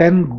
10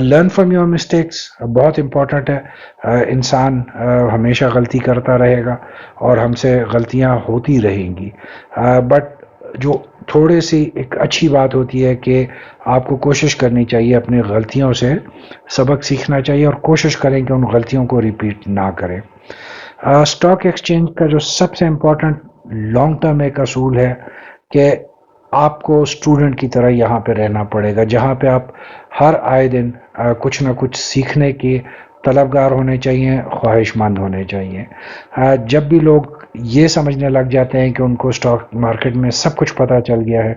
learn from your mistakes بہت important ہے. انسان ہمیشہ غلطی کرتا رہے گا اور ہم سے غلطیاں ہوتی رہیں گی, بٹ جو تھوڑے سی ایک اچھی بات ہوتی ہے کہ آپ کو کوشش کرنی چاہیے, اپنی غلطیوں سے سبق سیکھنا چاہیے اور کوشش کریں کہ ان غلطیوں کو ریپیٹ نہ کریں. اسٹاک ایکسچینج کا جو سب سے امپورٹنٹ لانگ ٹرم ایک اصول ہے کہ آپ کو اسٹوڈنٹ کی طرح یہاں پہ رہنا پڑے گا, جہاں پہ آپ ہر آئے دن کچھ نہ کچھ سیکھنے کے طلبگار ہونے چاہیے, خواہش مند ہونے چاہیے. جب بھی لوگ یہ سمجھنے لگ جاتے ہیں کہ ان کو اسٹاک مارکیٹ میں سب کچھ پتہ چل گیا ہے,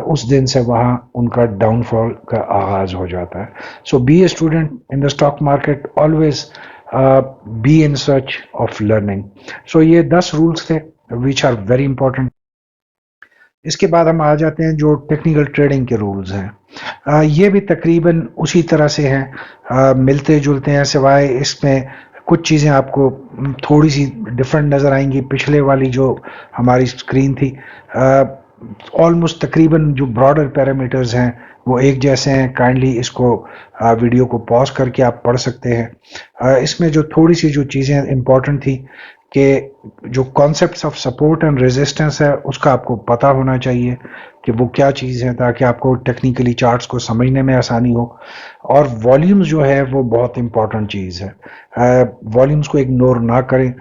اس دن سے وہاں ان کا ڈاؤن فال کا آغاز ہو جاتا ہے. So be a student in the stock market, always be in search of learning. So یہ 10 رولس تھے ویچ آر ویری امپورٹنٹ. اس کے بعد ہم آ جاتے ہیں جو ٹیکنیکل ٹریڈنگ کے رولز ہیں. یہ بھی تقریباً اسی طرح سے ہیں, ملتے جلتے ہیں, سوائے اس میں کچھ چیزیں آپ کو تھوڑی سی ڈفرینٹ نظر آئیں گی. پچھلے والی جو ہماری اسکرین تھی, آلموسٹ تقریباً جو براڈر پیرامیٹرز ہیں وہ ایک جیسے ہیں. کائنڈلی اس کو ویڈیو کو پاز کر کے آپ پڑھ سکتے ہیں. اس میں جو تھوڑی سی جو چیزیں امپورٹنٹ تھی کہ جو concepts of support and resistance ہے اس کا آپ کو پتہ ہونا چاہیے کہ وہ کیا چیز ہے, تاکہ آپ کو ٹیکنیکلی چارٹس کو سمجھنے میں آسانی ہو. اور والیومز جو ہے وہ بہت امپورٹنٹ چیز ہے, والیومز کو اگنور نہ کریں.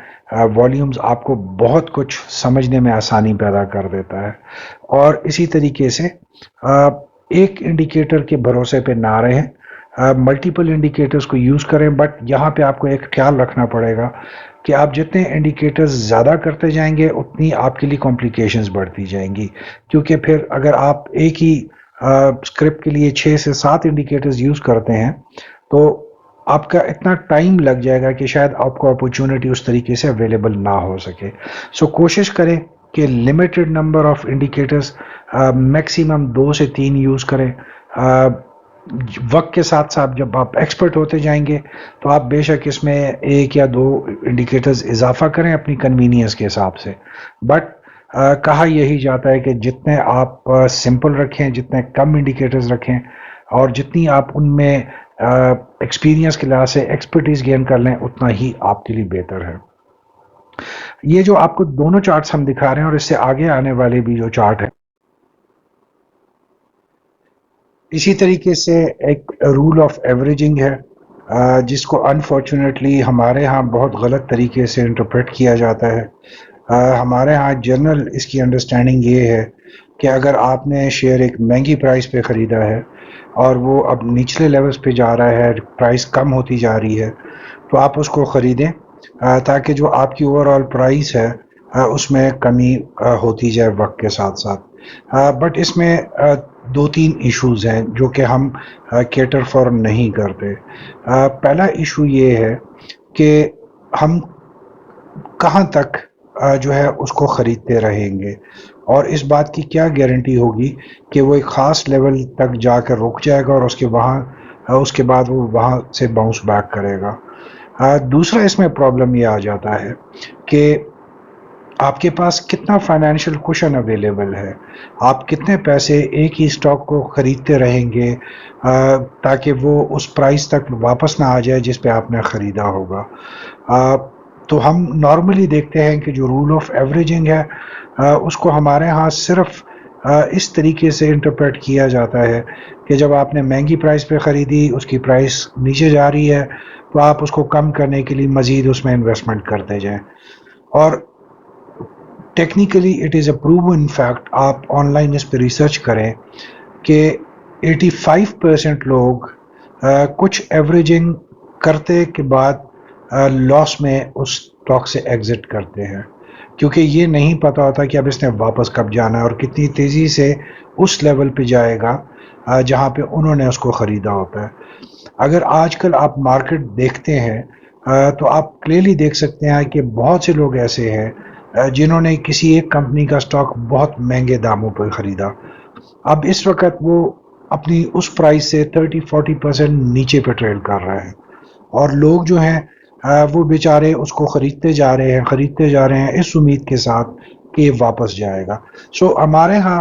والیومز آپ کو بہت کچھ سمجھنے میں آسانی پیدا کر دیتا ہے. اور اسی طریقے سے ایک انڈیکیٹر کے بھروسے پہ نہ رہیں, ملٹیپل انڈیکیٹرز کو یوز کریں, بٹ یہاں پہ آپ کو ایک خیال رکھنا پڑے گا کہ آپ جتنے انڈیکیٹرز زیادہ کرتے جائیں گے اتنی آپ کے لیے کمپلیکیشنز بڑھتی جائیں گی, کیونکہ پھر اگر آپ ایک ہی اسکرپٹ کے لیے 6 سے 7 انڈیکیٹرز یوز کرتے ہیں تو آپ کا اتنا ٹائم لگ جائے گا کہ شاید آپ کو اپورچونٹی اس طریقے سے اویلیبل نہ ہو سکے. سو کوشش کریں کہ limited number of indicators, maximum 2 سے 3 یوز کریں. وقت کے ساتھ ساتھ جب آپ ایکسپرٹ ہوتے جائیں گے تو آپ بے شک اس میں 1 یا 2 انڈیکیٹرز اضافہ کریں اپنی کنوینئنس کے حساب سے, بٹ کہا یہی جاتا ہے کہ جتنے آپ سمپل رکھیں, جتنے کم انڈیکیٹرز رکھیں, اور جتنی آپ ان میں ایکسپیرینس کے لحاظ سے ایکسپرٹیز گین کر لیں اتنا ہی آپ کے لیے بہتر ہے. یہ جو آپ کو دونوں چارٹس ہم دکھا رہے ہیں اور اس سے آگے آنے والے بھی جو چارٹ ہے, اسی طریقے سے ایک رول آف ایوریجنگ ہے جس کو انفارچونیٹلی ہمارے ہاں بہت غلط طریقے سے انٹرپریٹ کیا جاتا ہے. ہمارے ہاں جنرل اس کی انڈرسٹینڈنگ یہ ہے کہ اگر آپ نے شیئر ایک مہنگی پرائس پہ خریدا ہے اور وہ اب نچلے لیولز پہ جا رہا ہے, پرائس کم ہوتی جا رہی ہے, تو آپ اس کو خریدیں تاکہ جو آپ کی اوور آل پرائس ہے اس میں کمی ہوتی جائے وقت کے ساتھ ساتھ. بٹ اس میں 2-3 ایشوز ہیں جو کہ ہم کیٹر فار نہیں کرتے. پہلا ایشو یہ ہے کہ ہم کہاں تک جو ہے اس کو خریدتے رہیں گے, اور اس بات کی کیا گارنٹی ہوگی کہ وہ ایک خاص لیول تک جا کر رک جائے گا اور اس کے بعد وہ وہاں سے باؤنس بیک کرے گا. دوسرا اس میں پرابلم یہ آ جاتا ہے کہ آپ کے پاس کتنا فائنینشیل کوشن اویلیبل ہے, آپ کتنے پیسے ایک ہی اسٹاک کو خریدتے رہیں گے تاکہ وہ اس پرائس تک واپس نہ آ جائے جس پہ آپ نے خریدا ہوگا. تو ہم نارملی دیکھتے ہیں کہ جو رول آف ایوریجنگ ہے اس کو ہمارے ہاں صرف اس طریقے سے انٹرپریٹ کیا جاتا ہے کہ جب آپ نے مہنگی پرائس پہ خریدی, اس کی پرائس نیچے جا رہی ہے, تو آپ اس کو کم کرنے کے لیے مزید اس میں انویسٹمنٹ کرتے جائیں. اور technically it is a proven fact, آپ آن لائن اس پہ ریسرچ کریں کہ 85% لوگ کچھ ایوریجنگ کرتے کے بعد لاس میں اس اسٹاک سے ایگزٹ کرتے ہیں, کیونکہ یہ نہیں پتا ہوتا کہ اب اس نے واپس کب جانا ہے اور کتنی تیزی سے اس لیول پہ جائے گا جہاں پہ انہوں نے اس کو خریدا ہوتا ہے. اگر آج کل آپ مارکیٹ دیکھتے ہیں تو آپ کلیئرلی دیکھ سکتے ہیں کہ بہت سے لوگ ایسے ہیں جنہوں نے کسی ایک کمپنی کا اسٹاک بہت مہنگے داموں پر خریدا, اب اس وقت وہ اپنی اس پرائس سے 30-40% نیچے پہ ٹریڈ کر رہے ہیں, اور لوگ جو ہیں وہ بیچارے اس کو خریدتے جا رہے ہیں اس امید کے ساتھ کہ یہ واپس جائے گا. سو ہمارے ہاں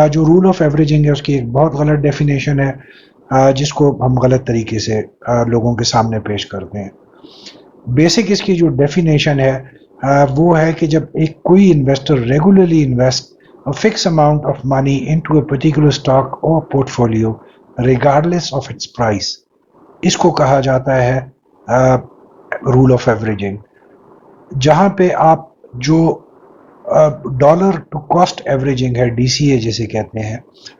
جو رول آف ایوریجنگ ہے اس کی ایک بہت غلط ڈیفینیشن ہے. جس کو ہم غلط طریقے سے لوگوں کے سامنے پیش کرتے ہیں. بیسک اس کی جو ڈیفینیشن ہے وہ ہے کہ جب ایک کوئی investor regularly invest fix amount of money into a particular stock اور portfolio regardless of its price, اس کو کہا جاتا ہے رول آف ایوریجنگ. جہاں پہ آپ جو ڈالر ٹو کاسٹ ایوریجنگ ہے، ڈی سی اے جسے کہتے ہیں،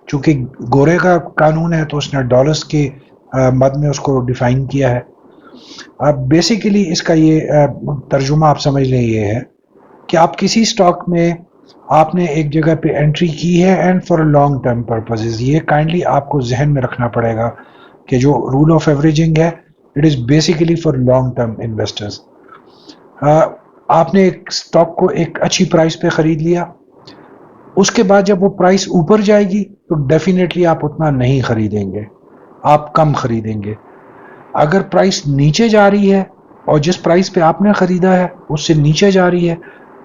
چونکہ گورے کا قانون ہے تو اس نے ڈالرز کے مد میں اس کو ڈیفائن کیا ہے. اب بیسیکلی اس کا یہ ترجمہ آپ سمجھ لیں یہ ہے کہ آپ کسی سٹاک میں آپ نے ایک جگہ پہ انٹری کی ہے and for long term purposes. یہ کائنڈلی آپ کو ذہن میں رکھنا پڑے گا کہ جو رول آف ایوریجنگ ہے it is basically for long term investors. آپ نے ایک سٹاک کو ایک اچھی پرائس پہ خرید لیا، اس کے بعد جب وہ پرائس اوپر جائے گی تو ڈیفینیٹلی آپ اتنا نہیں خریدیں گے، آپ کم خریدیں گے. اگر پرائس نیچے جا رہی ہے اور جس پرائس پہ آپ نے خریدا ہے اس سے نیچے جا رہی ہے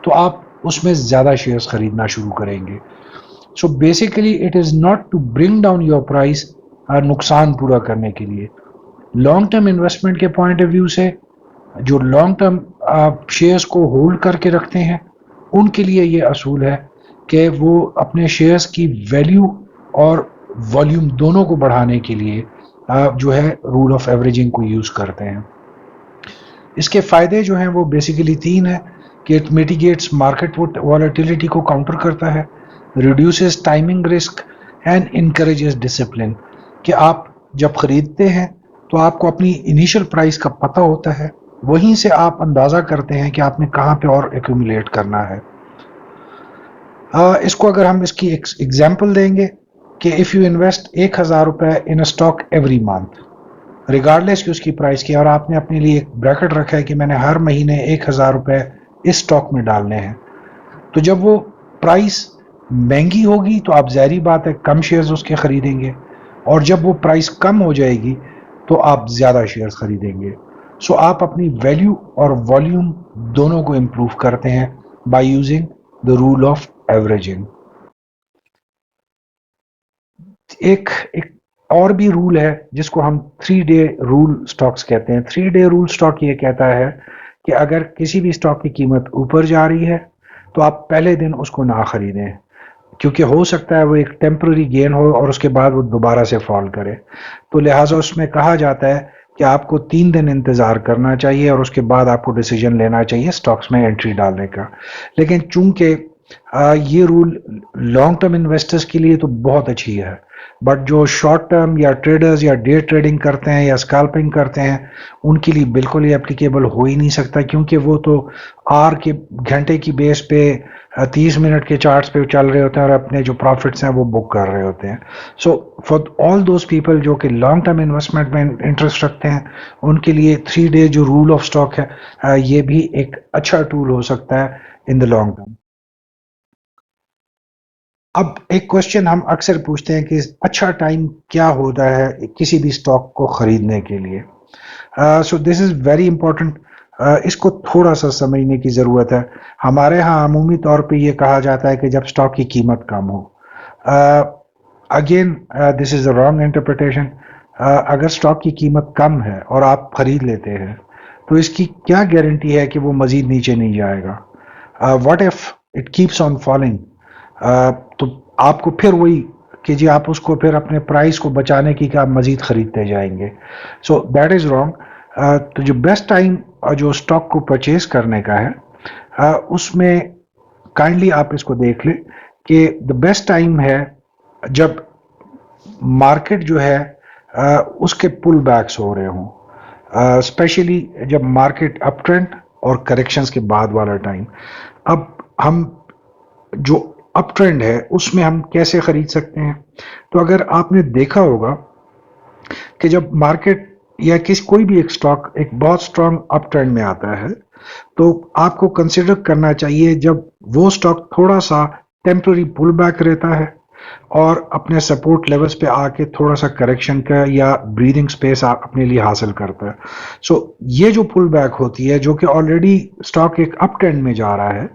تو آپ اس میں زیادہ شیئرز خریدنا شروع کریں گے. So basically it is not to bring down your price, نقصان پورا کرنے کے لیے. لانگ ٹرم انویسٹمنٹ کے پوائنٹ آف ویو سے جو لانگ ٹرم شیئرز کو ہولڈ کر کے رکھتے ہیں ان کے لیے یہ اصول ہے کہ وہ اپنے شیئرز کی ویلیو اور والیوم دونوں کو بڑھانے کے لیے جو ہے رول آف ایوریجنگ کو یوز کرتے ہیں. اس کے فائدے جو ہیں وہ بیسیکلی تین ہیں کہ اٹ میٹیگیٹس مارکیٹ والیٹیلیٹی کو کاؤنٹر کرتا ہے، reduces timing risk and encourages discipline. کہ آپ جب خریدتے ہیں تو آپ کو اپنی انیشل پرائس کا پتہ ہوتا ہے، وہیں سے آپ اندازہ کرتے ہیں کہ آپ نے کہاں پہ اور ایکومولیٹ کرنا ہے. اس کو اگر ہم اس کی ایگزامپل دیں گے کہ اف یو انویسٹ 1,000 روپے in stock every month regardless کی اس کی پرائس کی، اور آپ نے اپنے لیے ایک بریکٹ رکھا ہے کہ میں نے ہر مہینے 1,000 روپے اس اسٹاک میں ڈالنے ہیں، تو جب وہ پرائس مہنگی ہوگی تو آپ ظاہری بات ہے کم شیئرز اس کے خریدیں گے، اور جب وہ پرائس کم ہو جائے گی تو آپ زیادہ شیئرز خریدیں گے. سو آپ اپنی ویلیو اور والیوم دونوں کو امپروو کرتے ہیں by using the rule of averaging. ایک اور بھی رول ہے جس کو ہم 3 ڈے رول سٹاکس کہتے ہیں. 3 ڈے رول سٹاک یہ کہتا ہے کہ اگر کسی بھی سٹاک کی قیمت اوپر جا رہی ہے تو آپ پہلے دن اس کو نہ خریدیں، کیونکہ ہو سکتا ہے وہ ایک ٹیمپرری گین ہو اور اس کے بعد وہ دوبارہ سے فال کرے. تو لہٰذا اس میں کہا جاتا ہے کہ آپ کو 3 دن انتظار کرنا چاہیے اور اس کے بعد آپ کو ڈیسیجن لینا چاہیے سٹاکس میں انٹری ڈالنے کا. لیکن چونکہ یہ رول لانگ ٹرم انویسٹرز کے لیے تو بہت اچھی ہے، بٹ جو شارٹ ٹرم یا ٹریڈرز یا ڈے ٹریڈنگ کرتے ہیں یا اسکالپنگ کرتے ہیں ان کے لیے بالکل ہی اپلیکیبل ہو ہی نہیں سکتا، کیونکہ وہ تو گھنٹے کی بیس پہ 30 منٹ کے چارٹس پہ چل رہے ہوتے ہیں اور اپنے جو پروفٹس ہیں وہ بک کر رہے ہوتے ہیں. سو فار آل دوز پیپل جو کہ لانگ ٹرم انویسٹمنٹ میں انٹرسٹ رکھتے ہیں ان کے لیے 3 ڈے جو رول آف اسٹاک ہے یہ بھی ایک اچھا ٹول ہو سکتا ہے ان دا لانگ ٹرم. اب ایک کوشچن ہم اکثر پوچھتے ہیں کہ اچھا ٹائم کیا ہوتا ہے کسی بھی سٹاک کو خریدنے کے لیے. سو دس از ویری امپورٹنٹ. اس کو تھوڑا سا سمجھنے کی ضرورت ہے. ہمارے ہاں عمومی طور پہ یہ کہا جاتا ہے کہ جب سٹاک کی قیمت کم ہو. Again this is a wrong interpretation. اگر سٹاک کی قیمت کم ہے اور آپ خرید لیتے ہیں تو اس کی کیا گارنٹی ہے کہ وہ مزید نیچے نہیں جائے گا؟ What if it keeps on falling? تو آپ کو پھر وہی کہ جی آپ اس کو پھر اپنے پرائز کو بچانے کی کہ آپ مزید خریدتے جائیں گے. So that is wrong. تو جو بیسٹ ٹائم جو اسٹاک کو پرچیز کرنے کا ہے اس میں کائنڈلی آپ اس کو دیکھ لیں کہ دا بیسٹ ٹائم ہے جب مارکیٹ جو ہے اس کے پل بیکس ہو رہے ہوں، اسپیشلی جب مارکیٹ اپ ٹرینڈ اور کریکشنز کے بعد والا ٹائم. اب ہم جو اپ ٹرینڈ ہے اس میں ہم کیسے خرید سکتے ہیں؟ تو اگر آپ نے دیکھا ہوگا کہ جب مارکیٹ یا کوئی بھی ایک سٹاک ایک بہت سٹرانگ اپ ٹرینڈ میں آتا ہے تو آپ کو کنسیڈر کرنا چاہیے جب وہ سٹاک تھوڑا سا ٹیمپرری پل بیک رہتا ہے اور اپنے سپورٹ لیولز پہ آ کے تھوڑا سا کریکشن کا یا بریدنگ سپیس اپنے لیے حاصل کرتا ہے. سو یہ جو پل بیک ہوتی ہے جو کہ آلریڈی سٹاک ایک اپ ٹرینڈ میں جا رہا ہے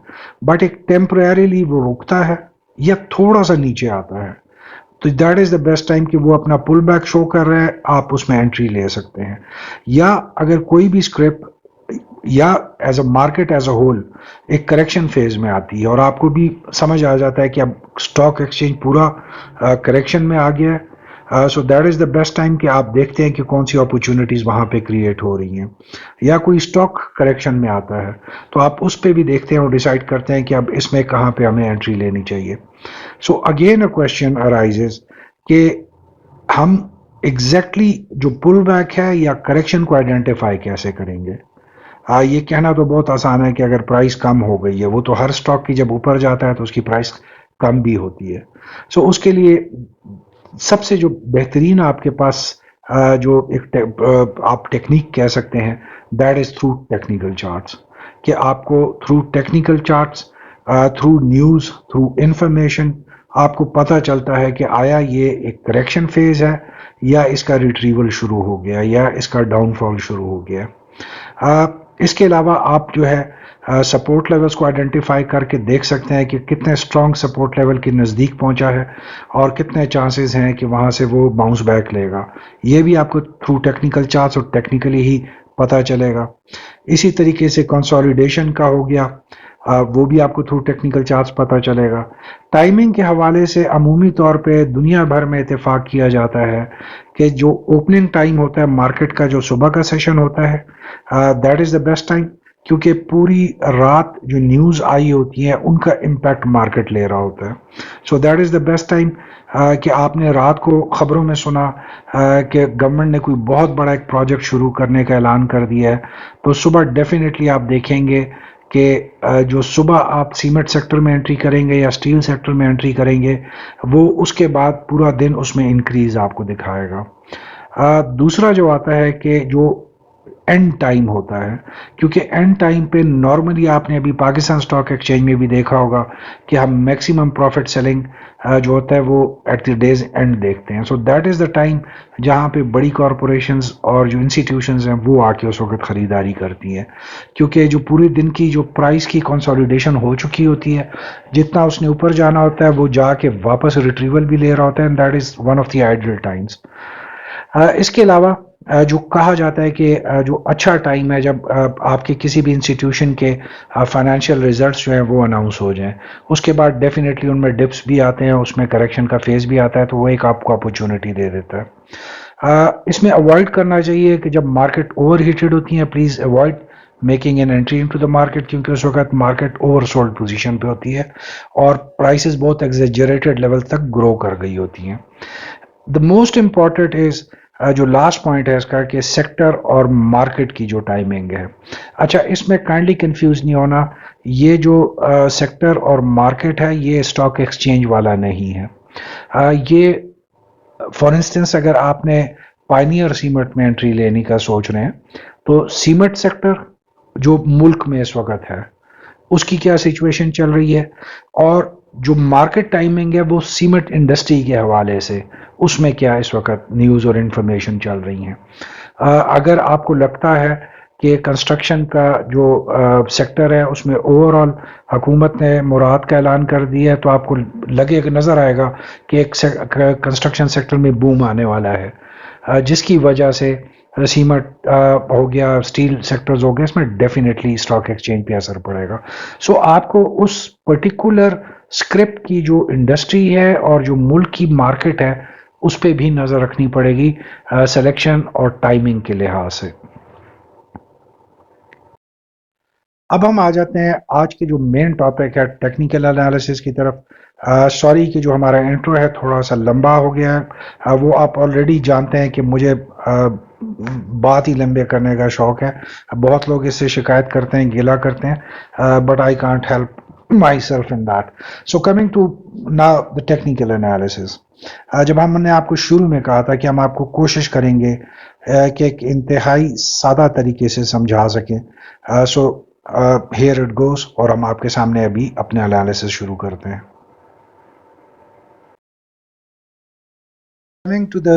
بٹ ایک ٹیمپریریلی وہ رکتا ہے یا تھوڑا سا نیچے آتا ہے، تو that is the best time کہ وہ اپنا پل بیک شو کر رہا ہے, آپ اس میں انٹری لے سکتے ہیں. یا اگر کوئی بھی اسکرپ یا as a market as a whole ایک کریکشن فیز میں آتی ہے اور آپ کو بھی سمجھ آ جاتا ہے کہ اب اسٹاک ایکسچینج پورا کریکشن میں آ گیا ہے, so that is the best time کہ آپ دیکھتے ہیں کہ کون سی اپرچونیٹیز وہاں پہ کریٹ ہو رہی ہیں. یا کوئی اسٹاک کریکشن میں آتا ہے تو آپ اس پہ بھی دیکھتے ہیں اور ڈیسائیڈ کرتے ہیں کہ اب اس میں کہاں پہ ہمیں انٹری لینی چاہیے. So again a question arises کہ ہم ایگزیکٹلی جو پل بیک ہے یا کریکشن کو آئیڈینٹیفائی کیسے کریں گے. یہ کہنا تو بہت آسان ہے کہ اگر پرائس کم ہو گئی ہے, وہ تو ہر اسٹاک کی جب اوپر جاتا ہے تو اس کی پرائس کم بھی ہوتی ہے. سو اس کے لیے سب سے جو بہترین آپ کے پاس جو ایک آپ ٹیکنیک کہہ سکتے ہیں, that is through technical charts. کہ آپ کو through technical charts, through news, through information آپ کو پتہ چلتا ہے کہ آیا یہ ایک کریکشن فیز ہے یا اس کا ریٹریول شروع ہو گیا یا اس کا ڈاؤن فال شروع ہو گیا. اس کے علاوہ آپ جو ہے سپورٹ لیولز کو آئیڈینٹیفائی کر کے دیکھ سکتے ہیں کہ کتنے اسٹرانگ سپورٹ لیول کے نزدیک پہنچا ہے اور کتنے چانسز ہیں کہ وہاں سے وہ باؤنس بیک لے گا. یہ بھی آپ کو تھرو ٹیکنیکل چارٹس اور ٹیکنیکلی ہی پتہ چلے گا. اسی طریقے سے کنسولیڈیشن کا ہو گیا, وہ بھی آپ کو تھرو ٹیکنیکل چارٹس پتہ چلے گا. ٹائمنگ کے حوالے سے عمومی طور پہ دنیا بھر میں اتفاق کیا جاتا ہے کہ جو اوپننگ ٹائم ہوتا ہے مارکیٹ کا, جو صبح کا سیشن ہوتا ہے, that is the best time, کیونکہ پوری رات جو نیوز آئی ہوتی ہیں ان کا امپیکٹ مارکیٹ لے رہا ہوتا ہے. So that is the best time کہ آپ نے رات کو خبروں میں سنا کہ گورنمنٹ نے کوئی بہت بڑا ایک پروجیکٹ شروع کرنے کا اعلان کر دیا ہے, تو صبح ڈیفینیٹلی آپ دیکھیں گے کہ جو صبح آپ سیمنٹ سیکٹر میں انٹری کریں گے یا اسٹیل سیکٹر میں انٹری کریں گے, وہ اس کے بعد پورا دن اس میں انکریز آپ کو دکھائے گا. دوسرا جو آتا ہے کہ جو اینڈ ٹائم ہوتا ہے, کیونکہ اینڈ ٹائم پہ نارملی آپ نے ابھی پاکستان اسٹاک ایکسچینج میں بھی دیکھا ہوگا کہ ہم میکسیمم پروفٹ سیلنگ جو ہوتا ہے وہ ایٹ دی ڈیز اینڈ دیکھتے ہیں. So that is the time جہاں پہ بڑی کارپوریشنز اور جو انسٹیٹیوشنز ہیں وہ آ کے اس وقت خریداری کرتی ہیں, کیونکہ جو پورے دن کی جو پرائس کی کنسولیڈیشن ہو چکی ہوتی ہے, جتنا اس نے اوپر جانا ہوتا ہے وہ جا کے واپس ریٹریول بھی لے رہا ہوتا ہے, and that is one of the ideal times. اس کے علاوہ جو کہا جاتا ہے کہ جو اچھا ٹائم ہے جب آپ کے کسی بھی انسٹیٹیوشن کے فائنینشیل ریزلٹس جو ہیں وہ اناؤنس ہو جائیں, اس کے بعد ڈیفینیٹلی ان میں ڈپس بھی آتے ہیں, اس میں کریکشن کا فیز بھی آتا ہے, تو وہ ایک آپ کو اپرچونٹی دے دیتا ہے. اس میں اوائڈ کرنا چاہیے کہ جب مارکیٹ اوور ہیٹڈ ہوتی ہیں, please avoid making an entry into the market, کیونکہ اس وقت مارکیٹ اوور سولڈ پوزیشن پہ ہوتی ہے اور پرائسز بہت ایگزیجریٹڈ لیول تک گرو کر گئی ہوتی ہیں. دا موسٹ امپورٹنٹ از جو لاسٹ پوائنٹ ہے اس کا کہ سیکٹر اور مارکیٹ کی جو ٹائمنگ ہے. اچھا, اس میں کائنڈلی کنفیوز نہیں ہونا, یہ جو سیکٹر اور مارکیٹ ہے یہ اسٹاک ایکسچینج والا نہیں ہے. یہ فار انسٹنس اگر آپ نے پائنیئر سیمنٹ میں انٹری لینے کا سوچ رہے ہیں, تو سیمنٹ سیکٹر جو ملک میں اس وقت ہے اس کی کیا سچویشن چل رہی ہے, اور جو مارکیٹ ٹائمنگ ہے وہ سیمنٹ انڈسٹری کے حوالے سے اس میں کیا اس وقت نیوز اور انفارمیشن چل رہی ہیں. اگر آپ کو لگتا ہے کہ کنسٹرکشن کا جو سیکٹر ہے اس میں اوور آل حکومت نے مراد کا اعلان کر دیا ہے, تو آپ کو لگے نظر آئے گا کہ ایک کنسٹرکشن سیکٹر میں بوم آنے والا ہے, جس کی وجہ سے سیمنٹ ہو گیا, اسٹیل سیکٹرز ہو گئے, اس میں ڈیفینیٹلی اسٹاک ایکسچینج پہ اثر پڑے گا. سو آپ کو اس پرٹیکولر اسکرپٹ کی جو انڈسٹری ہے اور جو ملک کی مارکیٹ ہے اس پہ بھی نظر رکھنی پڑے گی سلیکشن اور ٹائمنگ کے لحاظ سے. اب ہم آ جاتے ہیں آج کے جو مین ٹاپک ہے ٹیکنیکل انالیسس کی طرف. سوری کہ جو ہمارا انٹرو ہے تھوڑا سا لمبا ہو گیا ہے, وہ آپ آلریڈی جانتے ہیں کہ مجھے بات ہی لمبے کرنے کا شوق ہے. بہت لوگ اس سے شکایت کرتے ہیں, گیلا کرتے ہیں, but I can't help my self in that. So coming to now the technical analysis, جب ہم نے آپ کو شروع میں کہا تھا کہ ہم آپ کو کوشش کریں گے کہ ایک انتہائی سادہ طریقے سے سمجھا سکیں, سو ہیئر اٹ گوز, اور ہم آپ کے سامنے ابھی اپنے انالیسس شروع کرتے ہیں. Coming to the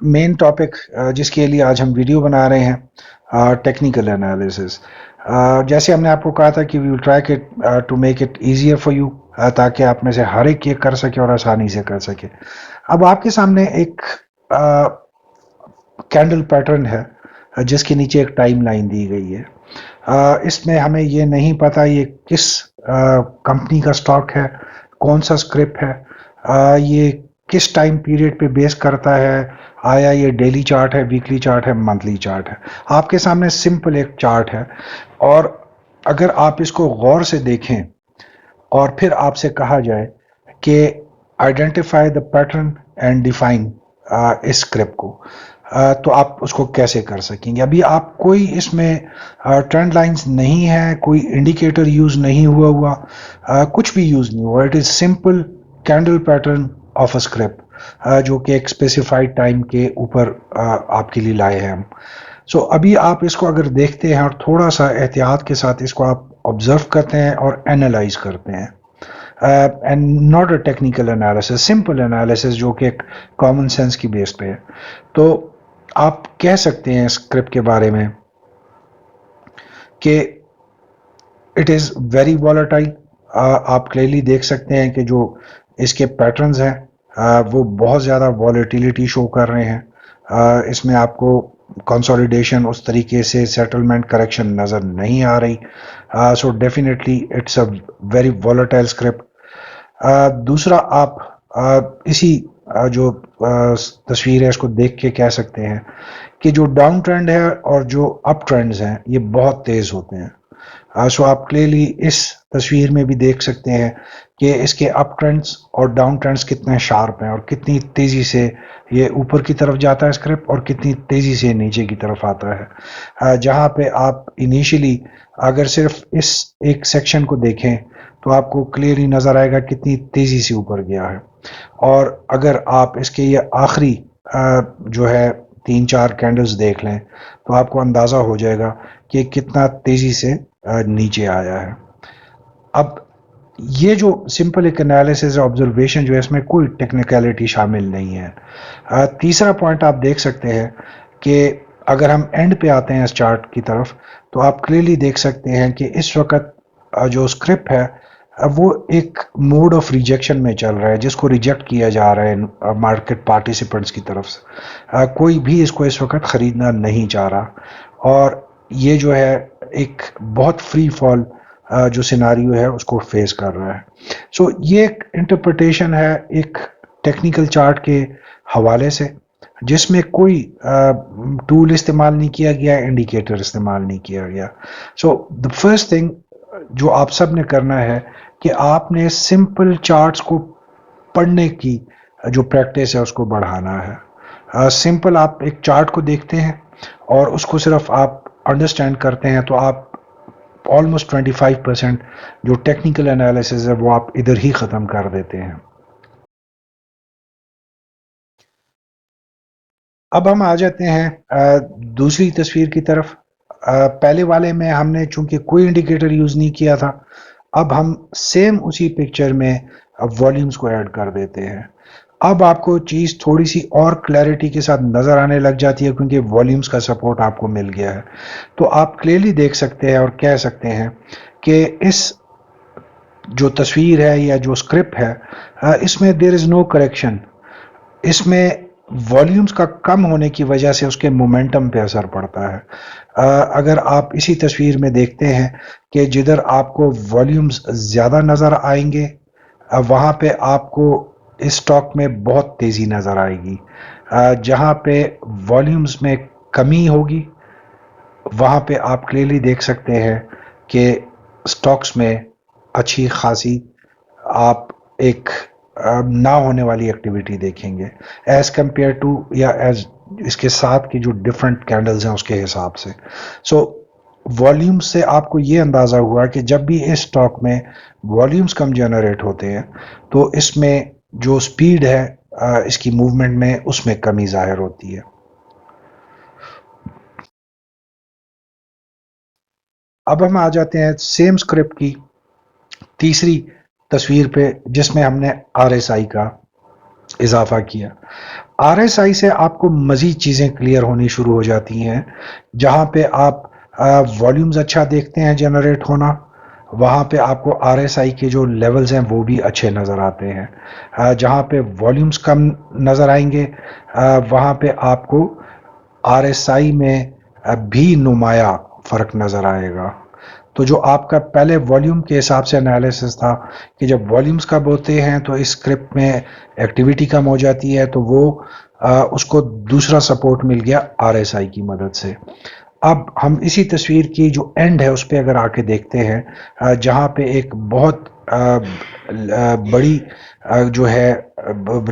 main topic جس کے لیے آج ہم ویڈیو بنا رہے ہیں، ٹیکنیکل انالیسس. جیسے ہم نے آپ کو کہا تھا کہ we will try to make it easier for you, تاکہ آپ میں سے ہر ایک یہ کر سکے اور آسانی سے کر سکے. اب آپ کے سامنے ایک کینڈل پیٹرن ہے جس کے نیچے ایک ٹائم لائن دی گئی ہے. اس میں ہمیں یہ نہیں پتا یہ کس کمپنی کا سٹاک ہے، کون سا اسکرپ ہے، یہ کس ٹائم پیریڈ پہ بیس کرتا ہے، آیا یہ ڈیلی چارٹ ہے، ویکلی چارٹ ہے، منتھلی چارٹ ہے. آپ کے سامنے سمپل ایک چارٹ ہے، اور اگر آپ اس کو غور سے دیکھیں اور پھر آپ سے کہا جائے کہ identify the pattern and define اس اسکرپٹ کو، تو آپ اس کو کیسے کر سکیں گے؟ ابھی آپ کوئی اس میں ٹرینڈ لائنز نہیں ہے، کوئی انڈیکیٹر یوز نہیں ہوا، کچھ بھی یوز نہیں ہوا. It is simple candle pattern of a script جو کہ ایک اسپیسیفائڈ ٹائم کے اوپر آپ کے لیے لائے ہیں ہم. سو ابھی آپ اس کو اگر دیکھتے ہیں اور تھوڑا سا احتیاط کے ساتھ اس کو آپ آبزرو کرتے ہیں اور اینالائز کرتے ہیں، and not a technical analysis, simple analysis جو کہ ایک کامن سینس کی بیس پہ ہے، تو آپ کہہ سکتے ہیں اسکرپٹ کے بارے میں کہ اٹ از ویری والیٹائل. آپ کلیئرلی دیکھ سکتے ہیں کہ جو اس کے پیٹرنز ہیں وہ بہت زیادہ والیٹیلیٹی شو کر رہے ہیں. اس میں آپ کو کنسولیڈیشن اس طریقے سے سیٹلمنٹ کریکشن نظر نہیں آ رہی. So definitely it's a very volatile script. دوسرا آپ اسی جو تصویر ہے اس کو دیکھ کے کہہ سکتے ہیں کہ جو ڈاؤن ٹرینڈ ہے اور جو اپ ٹرینڈز ہیں یہ بہت تیز ہوتے ہیں. سو آپ کلیئرلی اس تصویر میں بھی دیکھ سکتے ہیں کہ اس کے اپ ٹرینڈز اور ڈاؤن ٹرینڈز کتنے شارپ ہیں اور کتنی تیزی سے یہ اوپر کی طرف جاتا ہے اسکرپٹ اور کتنی تیزی سے نیچے کی طرف آتا ہے. جہاں پہ آپ انیشلی اگر صرف اس ایک سیکشن کو دیکھیں تو آپ کو کلیئرلی نظر آئے گا کتنی تیزی سے اوپر گیا ہے، اور اگر آپ اس کے یہ آخری جو ہے 3-4 کینڈلز دیکھ لیں تو آپ کو اندازہ ہو جائے گا کہ کتنا تیزی سے نیچے آیا ہے. اب یہ جو سمپل ایک انالیسس آبزرویشن جو ہے اس میں کوئی ٹیکنیکلٹی شامل نہیں ہے. تیسرا پوائنٹ آپ دیکھ سکتے ہیں کہ اگر ہم اینڈ پہ آتے ہیں اس چارٹ کی طرف تو آپ کلیئرلی دیکھ سکتے ہیں کہ اس وقت جو اسکرپٹ ہے وہ ایک موڈ آف ریجیکشن میں چل رہا ہے، جس کو ریجیکٹ کیا جا رہا ہے مارکیٹ پارٹیسپینٹس کی طرف سے. کوئی بھی اس کو اس وقت خریدنا نہیں چاہ رہا، اور یہ جو ہے ایک بہت فری فال جو سیناریو ہے اس کو فیس کر رہا ہے. سو یہ ایک انٹرپریٹیشن ہے ایک ٹیکنیکل چارٹ کے حوالے سے، جس میں کوئی ٹول استعمال نہیں کیا گیا، انڈیکیٹر استعمال نہیں کیا گیا. سو دا فرسٹ تھنگ جو آپ سب نے کرنا ہے کہ آپ نے سمپل چارٹس کو پڑھنے کی جو پریکٹس ہے اس کو بڑھانا ہے. سمپل آپ ایک چارٹ کو دیکھتے ہیں اور اس کو صرف آپ انڈرسٹینڈ کرتے ہیں تو آپ آلموسٹ 25% جو ٹیکنیکل انالیسز ہے وہ آپ ادھر ہی ختم کر دیتے ہیں. اب ہم آ جاتے ہیں دوسری تصویر کی طرف. پہلے والے میں ہم نے چونکہ کوئی انڈیکیٹر یوز نہیں کیا تھا، اب ہم سیم اسی پکچر میں والیومز کو ایڈ کر دیتے ہیں. اب آپ کو چیز تھوڑی سی اور کلیئرٹی کے ساتھ نظر آنے لگ جاتی ہے کیونکہ والیومز کا سپورٹ آپ کو مل گیا ہے. تو آپ کلیئرلی دیکھ سکتے ہیں اور کہہ سکتے ہیں کہ اس جو تصویر ہے یا جو اسکرپٹ ہے اس میں دیر از نو کریکشن. اس میں والیومز کا کم ہونے کی وجہ سے اس کے مومنٹم پہ اثر پڑتا ہے. اگر آپ اسی تصویر میں دیکھتے ہیں کہ جدھر آپ کو والیومز زیادہ نظر آئیں گے وہاں پہ آپ کو اس سٹاک میں بہت تیزی نظر آئے گی. جہاں پہ والیومز میں کمی ہوگی وہاں پہ آپ کلیئرلی دیکھ سکتے ہیں کہ سٹاکس میں اچھی خاصی آپ ایک نہ ہونے والی ایکٹیویٹی دیکھیں گے ایز کمپیئر ٹو یا ایز اس کے ساتھ کی جو ڈفرینٹ کینڈلز ہیں اس کے حساب سے. سو والیوم سے آپ کو یہ اندازہ ہوا کہ جب بھی اس سٹاک میں والیومز کم جنریٹ ہوتے ہیں تو اس میں جو سپیڈ ہے اس کی موومنٹ میں اس میں کمی ظاہر ہوتی ہے. اب ہم آ جاتے ہیں سیم اسکرپٹ کی تیسری تصویر پہ جس میں ہم نے آر ایس آئی کا اضافہ کیا. آر ایس آئی سے آپ کو مزید چیزیں کلیئر ہونی شروع ہو جاتی ہیں. جہاں پہ آپ والیومز اچھا دیکھتے ہیں جنریٹ ہونا، وہاں پہ آپ کو آر ایس آئی کے جو لیولز ہیں وہ بھی اچھے نظر آتے ہیں. جہاں پہ والیومز کم نظر آئیں گے وہاں پہ آپ کو آر ایس آئی میں بھی نمایاں فرق نظر آئے گا. تو جو آپ کا پہلے والیوم کے حساب سے انالیسس تھا کہ جب والیومز کم ہوتے ہیں تو اس اسکرپٹ میں ایکٹیویٹی کم ہو جاتی ہے، تو وہ اس کو دوسرا سپورٹ مل گیا آر ایس آئی کی مدد سے. اب ہم اسی تصویر کی جو اینڈ ہے اس پہ اگر آ کے دیکھتے ہیں، جہاں پہ ایک بہت بڑی جو ہے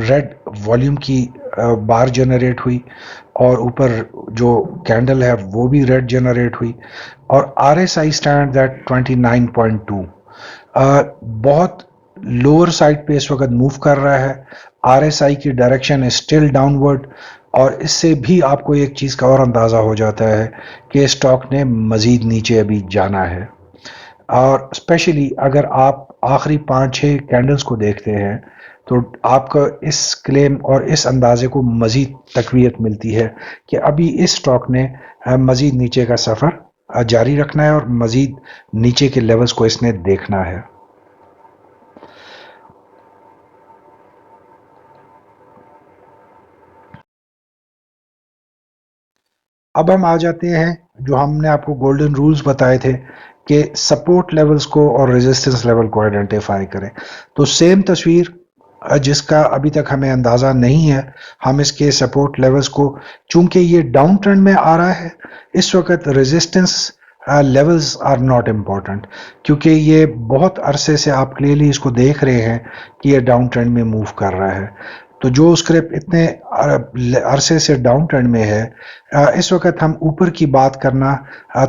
ریڈ والیوم کی بار جنریٹ ہوئی، اور اوپر جو کینڈل ہے وہ بھی ریڈ جنریٹ ہوئی، اور R S I stand at 29.2. بہت لوور سائڈ پہ اس وقت موو کر رہا ہے. آر ایس آئی کی ڈائریکشن اسٹل ڈاؤن ورڈ، اور اس سے بھی آپ کو ایک چیز کا اور اندازہ ہو جاتا ہے کہ اسٹاک نے مزید نیچے ابھی جانا ہے. اور اسپیشلی اگر آپ آخری 5-6 کینڈلز کو دیکھتے ہیں تو آپ کو اس کلیم اور اس اندازے کو مزید تقویت ملتی ہے کہ ابھی اس اسٹاک نے مزید نیچے کا سفر جاری رکھنا ہے اور مزید نیچے کے لیولز کو اس نے دیکھنا ہے. اب ہم آ جاتے ہیں جو ہم نے آپ کو گولڈن رولز بتائے تھے کہ سپورٹ لیولز کو اور ریزسٹنس لیول کو آئیڈینٹیفائی کریں. تو سیم تصویر جس کا ابھی تک ہمیں اندازہ نہیں ہے، ہم اس کے سپورٹ لیولز کو، چونکہ یہ ڈاؤن ٹرینڈ میں آ رہا ہے اس وقت، resistance levels are not important, کیونکہ یہ بہت عرصے سے آپ کلیئرلی اس کو دیکھ رہے ہیں کہ یہ ڈاؤن ٹرینڈ میں موو کر رہا ہے. تو جو اسکرپٹ اتنے عرصے سے ڈاؤن ٹرینڈ میں ہے، اس وقت ہم اوپر کی بات کرنا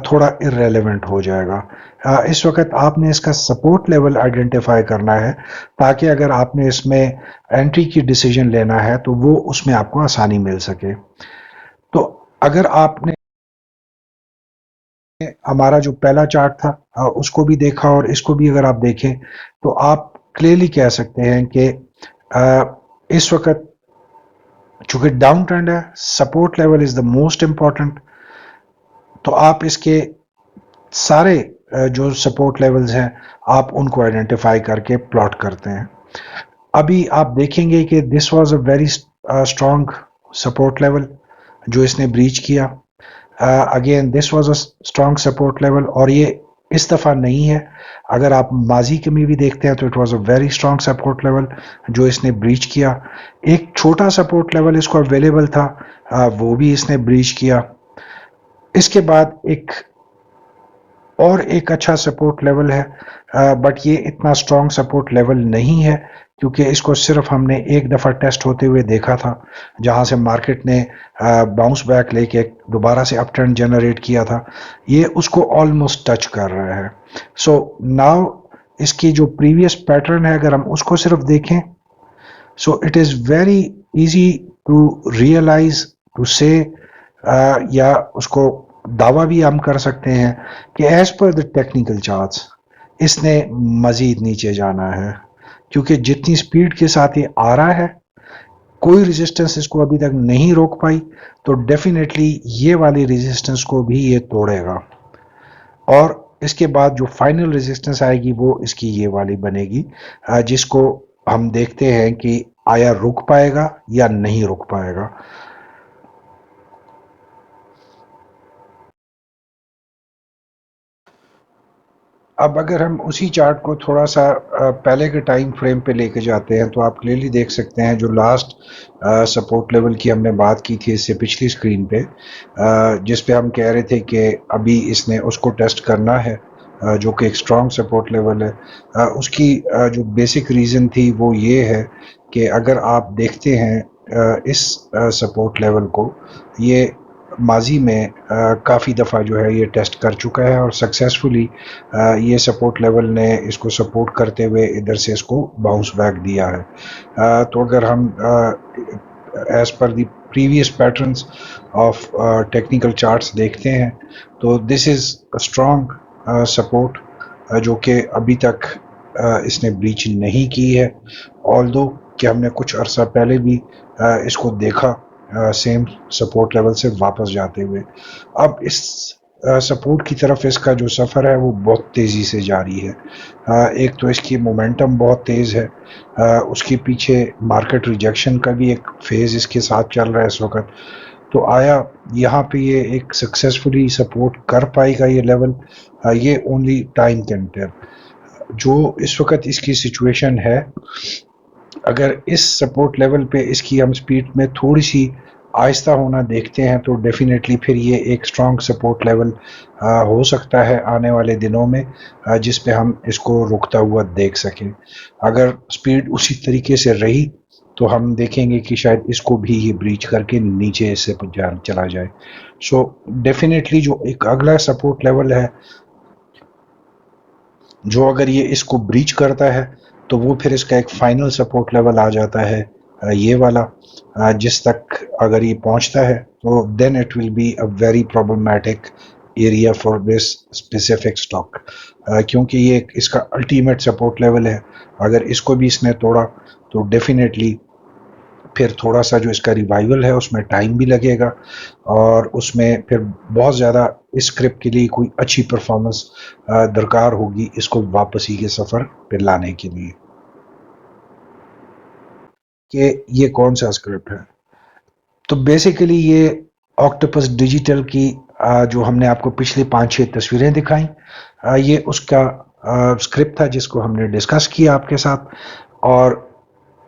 تھوڑا ارریلیونٹ ہو جائے گا. اس وقت آپ نے اس کا سپورٹ لیول آئیڈینٹیفائی کرنا ہے تاکہ اگر آپ نے اس میں انٹری کی ڈیسیجن لینا ہے تو وہ اس میں آپ کو آسانی مل سکے. تو اگر آپ نے ہمارا جو پہلا چارٹ تھا اس کو بھی دیکھا اور اس کو بھی اگر آپ دیکھیں تو آپ کلیئرلی کہہ سکتے ہیں کہ اس وقت چونکہ ڈاؤن ٹرینڈ ہے، support level is the most important. تو آپ اس کے سارے جو سپورٹ لیولز ہیں آپ ان کو آئیڈینٹیفائی کر کے پلاٹ کرتے ہیں. ابھی آپ دیکھیں گے کہ this was a very strong support level جو اس نے بریچ کیا. Again this was a strong support level, اور یہ اس دفعہ نہیں ہے. اگر آپ ماضی کے میں بھی دیکھتے ہیں تو it was a very strong support level جو اس نے بریچ کیا. ایک چھوٹا سپورٹ لیول اس کو اویلیبل تھا، وہ بھی اس نے بریچ کیا. اس کے بعد ایک اچھا سپورٹ لیول ہے، بٹ یہ اتنا اسٹرانگ سپورٹ لیول نہیں ہے کیونکہ اس کو صرف ہم نے ایک دفعہ ٹیسٹ ہوتے ہوئے دیکھا تھا جہاں سے مارکیٹ نے باؤنس بیک لے کے دوبارہ سے اپ ٹرینڈ جنریٹ کیا تھا. یہ اس کو آلموسٹ ٹچ کر رہا ہے. سو ناؤ اس کی جو پریویس پیٹرن ہے اگر ہم اس کو صرف دیکھیں، so it is very easy to realise to say, یا اس کو دعویٰ بھی ہم کر سکتے ہیں کہ as per the technical charts اس نے مزید نیچے جانا ہے، کیونکہ جتنی سپیڈ کے ساتھ یہ آ رہا ہے کوئی ریزسٹنس اس کو ابھی تک نہیں روک پائی، تو ڈیفینیٹلی یہ والی ریزسٹنس کو بھی یہ توڑے گا. اور اس کے بعد جو فائنل ریزسٹنس آئے گی وہ اس کی یہ والی بنے گی، جس کو ہم دیکھتے ہیں کہ آیا رک پائے گا یا نہیں رک پائے گا. اب اگر ہم اسی چارٹ کو تھوڑا سا پہلے کے ٹائم فریم پہ لے کے جاتے ہیں تو آپ کلیئرلی دیکھ سکتے ہیں جو لاسٹ سپورٹ لیول کی ہم نے بات کی تھی اس سے پچھلی سکرین پہ، جس پہ ہم کہہ رہے تھے کہ ابھی اس نے اس کو ٹیسٹ کرنا ہے، جو کہ ایک اسٹرانگ سپورٹ لیول ہے. اس کی جو بیسک ریزن تھی وہ یہ ہے کہ اگر آپ دیکھتے ہیں اس سپورٹ لیول کو، یہ ماضی میں کافی دفعہ جو ہے یہ ٹیسٹ کر چکا ہے اور سکسیسفلی یہ سپورٹ لیول نے اس کو سپورٹ کرتے ہوئے ادھر سے اس کو باؤنس بیک دیا ہے. تو اگر ہم as per the previous patterns of technical charts دیکھتے ہیں تو دس از اسٹرانگ سپورٹ جو کہ ابھی تک اس نے بریچ نہیں کی ہے. آلدو کہ ہم نے کچھ عرصہ پہلے بھی اس کو دیکھا سیم سپورٹ لیول سے واپس جاتے ہوئے. اب اس سپورٹ کی طرف اس کا جو سفر ہے وہ بہت تیزی سے جاری ہے. ایک تو اس کی مومنٹم بہت تیز ہے, اس کے پیچھے مارکیٹ ریجیکشن کا بھی ایک فیز اس کے ساتھ چل رہا ہے اس وقت. تو آیا یہاں پہ یہ ایک سکسیسفلی سپورٹ کر پائے گا یہ لیول؟ یہ اونلی ٹائم کین ٹیل. جو اس وقت اس کی سچویشن ہے, اگر اس سپورٹ لیول پہ اس کی ہم سپیڈ میں تھوڑی سی آہستہ ہونا دیکھتے ہیں تو ڈیفینیٹلی پھر یہ ایک سٹرونگ سپورٹ لیول ہو سکتا ہے آنے والے دنوں میں, جس پہ ہم اس کو رکتا ہوا دیکھ سکیں. اگر سپیڈ اسی طریقے سے رہی تو ہم دیکھیں گے کہ شاید اس کو بھی یہ بریچ کر کے نیچے اس سے چلا جائے. سو ڈیفینیٹلی جو ایک اگلا سپورٹ لیول ہے, جو اگر یہ اس کو بریچ کرتا ہے تو وہ پھر اس کا ایک فائنل سپورٹ لیول آ جاتا ہے یہ والا, جس تک اگر یہ پہنچتا ہے تو then it will be a very problematic area for this specific stock, کیونکہ یہ اس کا الٹیمیٹ سپورٹ لیول ہے. اگر اس کو بھی اس نے توڑا تو ڈیفینیٹلی پھر تھوڑا سا جو اس کا ریوائول ہے اس میں ٹائم بھی لگے گا, اور اس میں پھر بہت زیادہ اس اسکرپٹ کے لیے کوئی اچھی پرفارمنس درکار ہوگی اس کو واپسی کے سفر پہ لانے کے لیے. کہ یہ کون سا اسکرپٹ ہے؟ تو بیسیکلی یہ آکٹوپس ڈیجیٹل کی جو ہم نے آپ کو پچھلی 5-6 تصویریں دکھائیں, یہ اس کا اسکرپٹ تھا جس کو ہم نے ڈسکس کیا آپ کے ساتھ, اور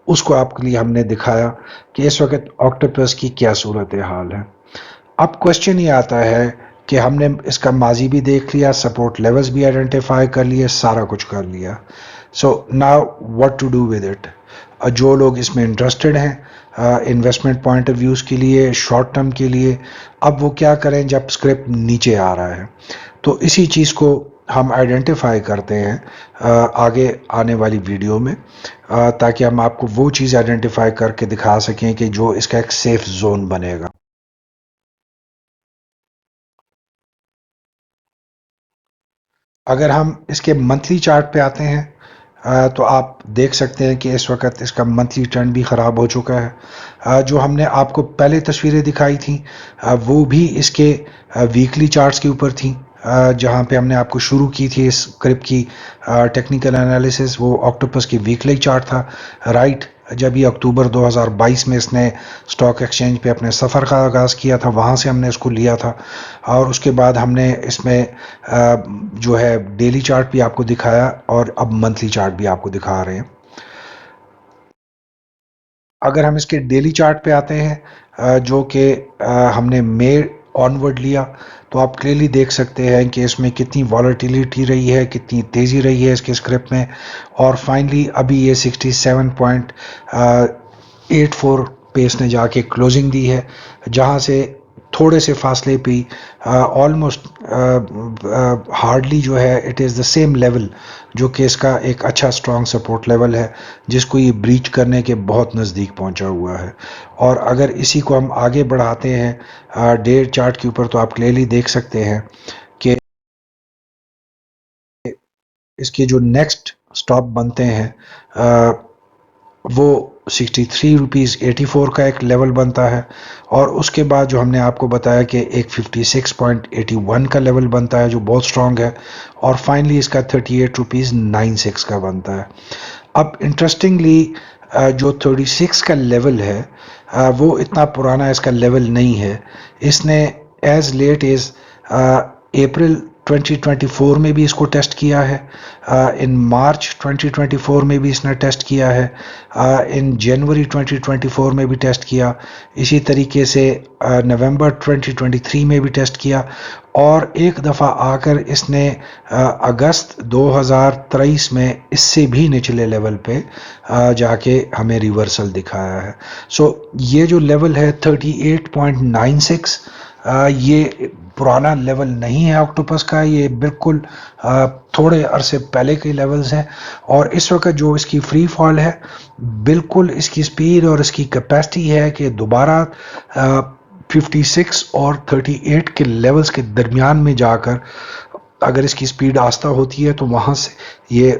اس کو آپ کے لیے ہم نے دکھایا کہ اس وقت آکٹوپس کی کیا صورت حال ہے. اب کوشچن یہ آتا ہے کہ ہم نے اس کا ماضی بھی دیکھ لیا, سپورٹ لیولز بھی آئیڈینٹیفائی کر لیے, سارا کچھ کر لیا. So now what to do with it. جو لوگ اس میں انٹرسٹڈ ہیں انویسٹمنٹ پوائنٹ آف ویوز کے لیے, شارٹ ٹرم کے لیے, اب وہ کیا کریں جب اسکرپٹ نیچے آ رہا ہے؟ تو اسی چیز کو ہم آئیڈینٹیفائی کرتے ہیں آگے آنے والی ویڈیو میں, تاکہ ہم آپ کو وہ چیز آئیڈینٹیفائی کر کے دکھا سکیں کہ جو اس کا ایک سیف زون بنے گا. اگر ہم اس کے منتھلی چارٹ پہ آتے ہیں تو آپ دیکھ سکتے ہیں کہ اس وقت اس کا منتھلی ٹرینڈ بھی خراب ہو چکا ہے. جو ہم نے آپ کو پہلے تصویریں دکھائی تھیں وہ بھی اس کے ویکلی چارٹس کے اوپر تھیں, جہاں پہ ہم نے آپ کو شروع کی تھی اس کرپ کی ٹیکنیکل انالیسس, وہ آکٹوپس کی ویکلی چارٹ تھا, رائٹ. جب یہ اکتوبر 2022 میں اس نے اسٹاک ایکسچینج پہ اپنے سفر کا آغاز کیا تھا, وہاں سے ہم نے اس کو لیا تھا, اور اس کے بعد ہم نے اس میں جو ہے ڈیلی چارٹ بھی آپ کو دکھایا اور اب منتھلی چارٹ بھی آپ کو دکھا رہے ہیں. اگر ہم اس کے ڈیلی چارٹ پہ آتے ہیں جو کہ ہم نے مئی آنورڈ لیا, تو آپ کلیئرلی دیکھ سکتے ہیں کہ اس میں کتنی والیٹیلیٹی رہی ہے, کتنی تیزی رہی ہے اس کے اسکرپٹ میں, اور فائنلی ابھی یہ 67.84 پہ اس نے جا کے کلوزنگ دی ہے, جہاں سے تھوڑے سے فاصلے پہ آلموسٹ ہارڈلی جو ہے it is the same level, جو کہ اس کا ایک اچھا اسٹرانگ سپورٹ لیول ہے جس کو یہ بریچ کرنے کے بہت نزدیک پہنچا ہوا ہے. اور اگر اسی کو ہم آگے بڑھاتے ہیں ڈے چارٹ کے اوپر, تو آپ کلیئرلی دیکھ سکتے ہیں کہ اس کے جو نیکسٹ سٹاپ بنتے ہیں وہ 63 روپیز 84 کا ایک لیول بنتا ہے, اور اس کے بعد جو ہم نے آپ کو بتایا کہ ایک 56.81 کا لیول بنتا ہے جو بہت سٹرونگ ہے, اور فائنلی اس کا 38 روپیز 96 کا بنتا ہے. اب انٹرسٹنگلی جو 36 کا لیول ہے وہ اتنا پرانا اس کا لیول نہیں ہے, اس نے ایز لیٹ ایز اپریل 2024 میں بھی اس کو ٹیسٹ کیا ہے, ان مارچ 2024 میں بھی اس نے ٹیسٹ کیا ہے, ان جنوری 2024 میں بھی ٹیسٹ کیا, اسی طریقے سے نومبر 2023 میں بھی ٹیسٹ کیا, اور ایک دفعہ آ کر اس نے اگست 2023 میں اس سے بھی نچلے لیول پہ جا کے ہمیں ریورسل دکھایا ہے. سو یہ جو لیول ہے 38.96, یہ پرانا لیول نہیں ہے آکٹوپس کا, یہ بالکل تھوڑے عرصے پہلے کے لیولز ہیں, اور اس وقت جو اس کی فری فال ہے بالکل اس کی سپیڈ اور اس کی کیپیسٹی ہے کہ دوبارہ 56 اور 38 کے لیولز کے درمیان میں جا کر اگر اس کی سپیڈ آہستہ ہوتی ہے تو وہاں سے یہ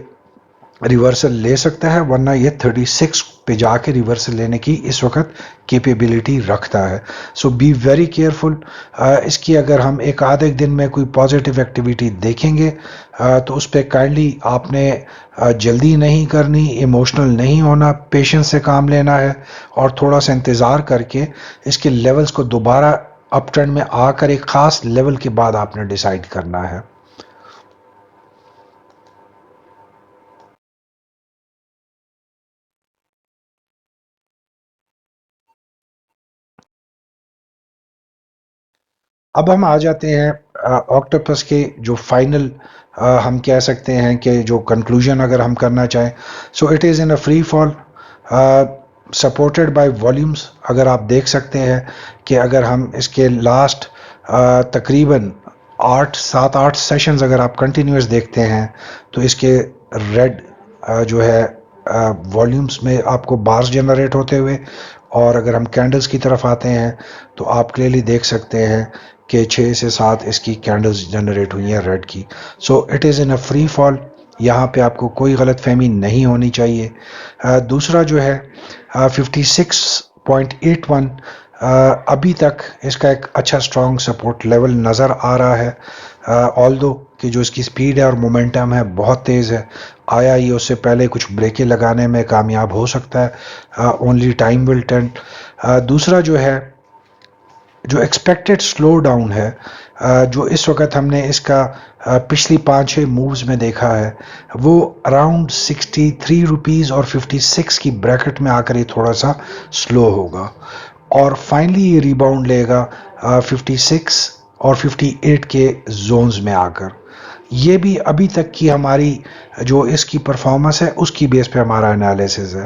ریورسل لے سکتا ہے، ورنہ یہ 36 پہ جا کے ریورسل لینے کی اس وقت کیپیبلٹی رکھتا ہے. So be very careful. اس کی اگر ہم ایک آدھے دن میں کوئی پازیٹیو ایکٹیویٹی دیکھیں گے تو اس پہ کائنڈلی آپ نے جلدی نہیں کرنی، ایموشنل نہیں ہونا، پیشنس سے کام لینا ہے اور تھوڑا سا انتظار کر کے اس کے لیولز کو دوبارہ اپ ٹرینڈ میں آ کر ایک خاص لیول کے بعد آپ نے ڈیسائیڈ کرنا ہے. اب ہم آ جاتے ہیں آکٹوپس کے جو فائنل ہم کہہ سکتے ہیں کہ جو کنکلوژن اگر ہم کرنا چاہیں، سو it is in a free fall supported by volumes. اگر آپ دیکھ سکتے ہیں کہ اگر ہم اس کے لاسٹ تقریباً 7-8 سیشنز اگر آپ کنٹینیوس دیکھتے ہیں تو اس کے ریڈ جو ہے والیومس میں آپ کو بارز جنریٹ ہوتے ہوئے، اور اگر ہم کینڈلز کی طرف آتے ہیں تو آپ کلیئرلی دیکھ سکتے ہیں کہ 6 سے 7 اس کی کینڈلز جنریٹ ہوئی ہیں ریڈ کی. So it is in a free fall. یہاں پہ آپ کو کوئی غلط فہمی نہیں ہونی چاہیے. دوسرا جو ہے 56.81 ابھی تک اس کا ایک اچھا سٹرونگ سپورٹ لیول نظر آ رہا ہے، آلدو کہ جو اس کی سپیڈ ہے اور مومنٹم ہے بہت تیز ہے. آیا یہ اس سے پہلے کچھ بریکیں لگانے میں کامیاب ہو سکتا ہے، اونلی ٹائم ول ٹیل. دوسرا جو ہے جو ایکسپیکٹڈ سلو ڈاؤن ہے، جو اس وقت ہم نے اس کا پچھلی 5-6 مووز میں دیکھا ہے، وہ اراؤنڈ 63 روپیز اور 56 کی بریکٹ میں آ کر یہ تھوڑا سا سلو ہوگا اور فائنلی یہ ریباؤنڈ لے گا 56 اور 58 کے زونز میں آ کر. یہ بھی ابھی تک کی ہماری جو اس کی پرفارمنس ہے اس کی بیس پہ ہمارا انالیسز ہے.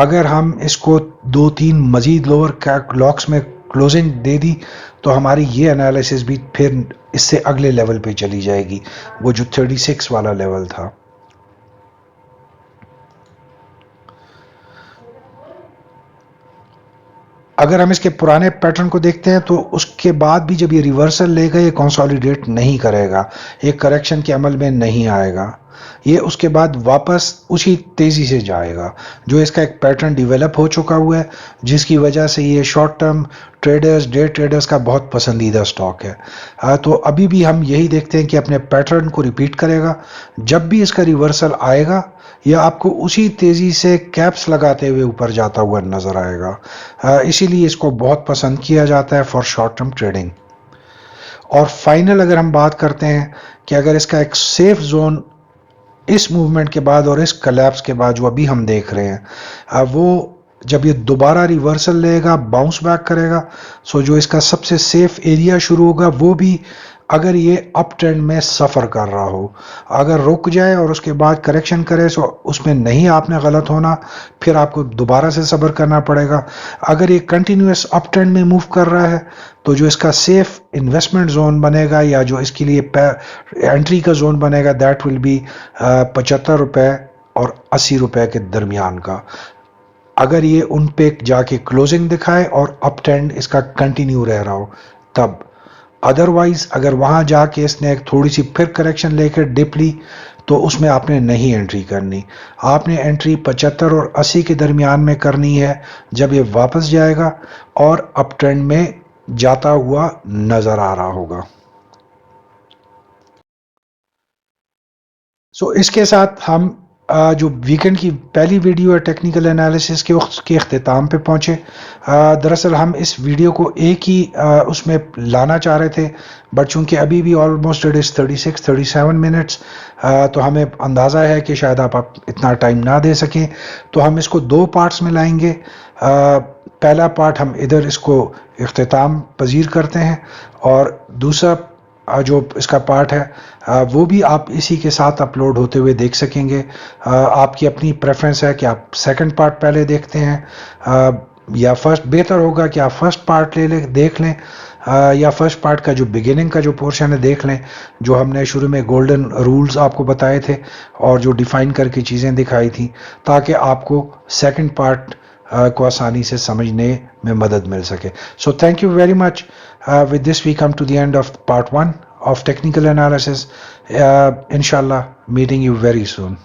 اگر ہم اس کو 2-3 مزید لوور لاکس میں کلوزنگ دے دی تو ہماری یہ انالیسز بھی پھر اس سے اگلے لیول پہ چلی جائے گی، وہ جو 36 والا لیول تھا. اگر ہم اس کے پرانے پیٹرن کو دیکھتے ہیں تو اس کے بعد بھی جب یہ ریورسل لے گا یہ کنسالیڈیٹ نہیں کرے گا، یہ کریکشن کے عمل میں نہیں آئے گا، یہ اس کے بعد واپس اسی تیزی سے جائے گا جو اس کا ایک پیٹرن ڈیولپ ہو چکا ہوا ہے، جس کی وجہ سے یہ short term traders, day traders کا بہت پسندیدہ سٹاک ہے. تو ابھی بھی ہم یہی دیکھتے ہیں کہ اپنے پیٹرن کو ریپیٹ کرے گا. جب بھی اس کا ریورسل آئے گا یہ آپ کو اسی تیزی سے کیپس لگاتے ہوئے اوپر جاتا ہوا نظر آئے گا. اسی لیے اس کو بہت پسند کیا جاتا ہے فار شارٹ ٹرم ٹریڈنگ. اور فائنل اگر ہم بات کرتے ہیں کہ اگر اس کا ایک سیف زون اس موومنٹ کے بعد اور اس کلیپس کے بعد جو ابھی ہم دیکھ رہے ہیں، وہ جب یہ دوبارہ ریورسل لے گا، باؤنس بیک کرے گا، سو جو اس کا سب سے سیف ایریا شروع ہوگا وہ بھی اگر یہ اپ ٹرینڈ میں سفر کر رہا ہو، اگر رک جائے اور اس کے بعد کریکشن کرے سو اس میں نہیں آپ نے غلط ہونا، پھر آپ کو دوبارہ سے صبر کرنا پڑے گا. اگر یہ کنٹینیوس اپ ٹرینڈ میں موو کر رہا ہے تو جو اس کا سیف انویسٹمنٹ زون بنے گا یا جو اس کے لیے انٹری کا زون بنے گا دیٹ ول بی 75 روپے اور 80 روپے کے درمیان کا، اگر یہ ان پہ جا کے کلوزنگ دکھائے اور اپ ٹرینڈ اس کا کنٹینیو رہ رہا ہو تب. ادروائز اگر وہاں جا کے اس نے ایک تھوڑی سی پھر کریکشن لے کے ڈپ لی تو اس میں آپ نے نہیں انٹری کرنی، آپ نے انٹری 75 اور 80 کے درمیان میں کرنی ہے جب یہ واپس جائے گا اور اپ ٹرینڈ میں جاتا ہوا نظر آ رہا ہوگا. سو اس کے ساتھ ہم جو ویکنڈ کی پہلی ویڈیو ہے ٹیکنیکل انالیسس کے وقت کے اختتام پہ پہنچے. دراصل ہم اس ویڈیو کو ایک ہی اس میں لانا چاہ رہے تھے، بٹ چونکہ ابھی بھی آلموسٹ اٹ از 36-37 منٹس، تو ہمیں اندازہ ہے کہ شاید آپ اتنا ٹائم نہ دے سکیں، تو ہم اس کو 2 پارٹس میں لائیں گے. پہلا پارٹ ہم ادھر اس کو اختتام پذیر کرتے ہیں اور دوسرا جو اس کا پارٹ ہے وہ بھی آپ اسی کے ساتھ اپلوڈ ہوتے ہوئے دیکھ سکیں گے. آپ کی اپنی پریفرنس ہے کہ آپ سیکنڈ پارٹ پہلے دیکھتے ہیں یا فرسٹ، بہتر ہوگا کہ آپ فرسٹ پارٹ دیکھ لیں یا فرسٹ پارٹ کا جو بگننگ کا جو پورشن ہے دیکھ لیں، جو ہم نے شروع میں گولڈن رولز آپ کو بتائے تھے اور جو ڈیفائن کر کے چیزیں دکھائی تھیں، تاکہ آپ کو سیکنڈ پارٹ کو آسانی سے سمجھنے میں مدد مل سکے. So thank you very much. With this we come to the end of part 1 of technical analysis. Inshallah, meeting you very soon.